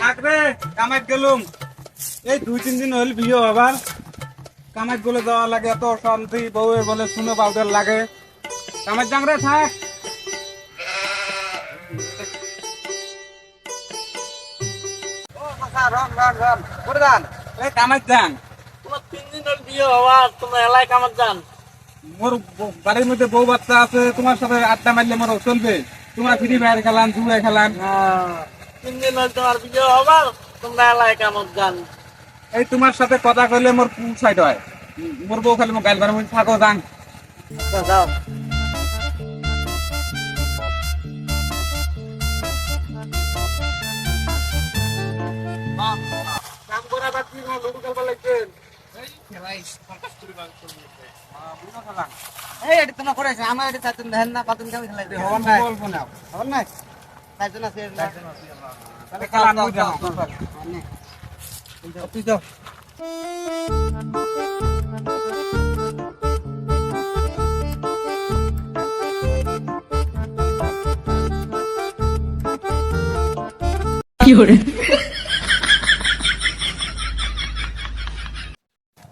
থাকবে কামাই গেলুম এই 2-3 দিন হল বিয়ে হবার কামাই বলে যাওয়া লাগে এত অশান্তি বউ বলে শুনে পাউডার লাগে কামাই যাং রে থাক কামাই যান তোমার 3 দিন হল বিয়ে হওয়া তোমার এলাকায় কামার যান মোর বাড়ির মধ্যে বউ বাচ্চা আছে তোমার সাথে আড্ডা মারলে মোর চলবে তোমার ফ্রি ফায়ার খেলাম জুয়া খেলাম 3 দিন হল তোমার বিয়ে হওয়া তোমরা এলাকায় কামার যান এই তোমার সাথে কথা কইলে মোর সাইড হয় মোর বউ খালি মোবাইল ঘরের মধ্যে থাকো যান যাও কাম করা বাকি লুডু খেলবার লাগছেন এই এটা তোমরা করেছে আমার এটা চারজন দেখেন না পাঁচজন কেমন খেলাই হওয়ার নাই বলবো না হবেন না চারজন আছে তাহলে খেলা নই যাও তুই যাও কি করে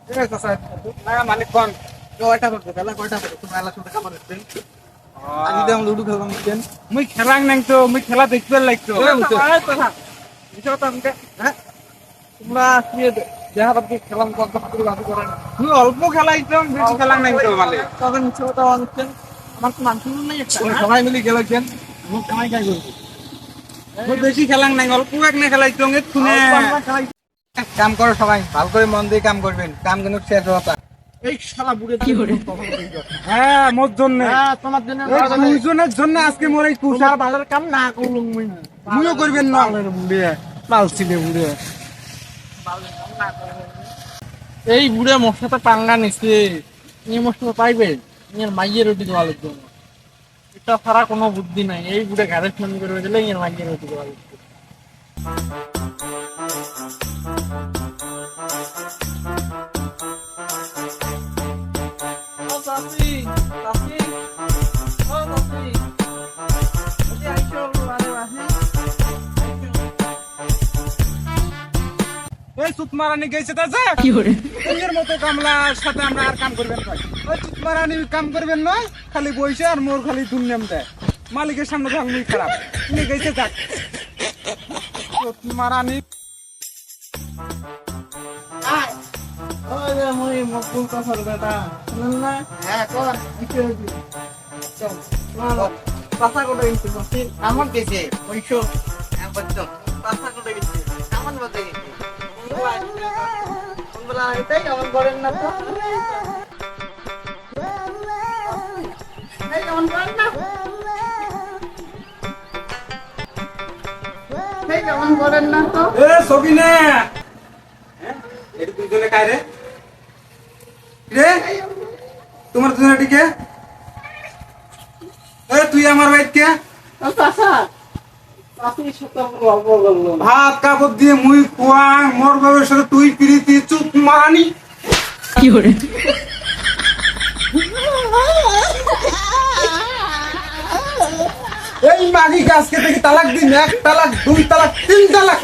ঠিক আছে স্যার না মালিক কোন কয়টা করবে খেলা কয়টা করবে তোমরা এলা শুনতে কামার আসছেন আজ যদি আমি লুডু খেলতাম দিতেন মুই খেলাং নাই তো মুই খেলা দেখতে লাগতো হ্যাঁ তোমরা কি দেখা পাচ্ছি খেলাম কত করে বাকি করেন তুই অল্প খেলাইতাম বেশি খেলাং নাই তো মালিক তখন মিছে কথা বলছেন আমার তো মানসিক নাই একটা সবাই মিলে গেলেছেন মুখ কামাই কাই করবো মুই বেশি খেলাং নাই অল্প এক না খেলাইতাম এ শুনে কাম করো সবাই ভালো করে মন দিয়ে কাম করবেন কাম কিন্তু শেষ হওয়া এই শালা বুড়ে কি করে হ্যাঁ মোর জন্য হ্যাঁ তোমার জন্য দুইজনের জন্য আজকে মোর এই কুশা তোমার ভালোর কাম না করলুম মুই মুইও করবেন না বুড়ে পালছিলে বুড়ে এই বুড়ে মোর সাথে পাঙ্গা নিছে এই মোর সাথে পাইবে এর মাইয়ের রুটি দেওয়া লাগবে এটা ছাড়া কোনো বুদ্ধি নাই এই বুড়ে ঘরে ফোন করে দিলে এর মাইয়ের রুটি দেওয়া লাগবে এই সুতমারানি গেছে তা যা কি করে এর মতো কামলার সাথে আমরা আর কাম করবেন না ওই সুতমারানি কাম করবেন নয় খালি বইসে আর মোর খালি দুনিয়াম দেয় মালিকের সামনে ভাঙ মুই খারাপ তুমি গেছে যাক সুতমারানি ওই রে মই মকুল কথার বেটা শুনুন না হ্যাঁ কোন কি হইছে চল না পাতা কোটা গেছে বসি আমার গেছে ওইশো একবার চল পাতা কোটা গেছে আমার বলতে গেছে বলা এটাই আমার করেন না তো এই আমার করেন না এই আমার করেন না তো এ সবিনে এই দুজনে কাই রে রে তোমার দুজনে টিকে এ তুই আমার বাইক কে ভাত কাপড় দিয়ে মুই কুয়াং মোর বাবার সাথে তুই পিরিতি চুপ মারানি কি করে এই মাগি গাছকে থেকে তালাক দিন 1 তালাক 2 তালাক 3 তালাক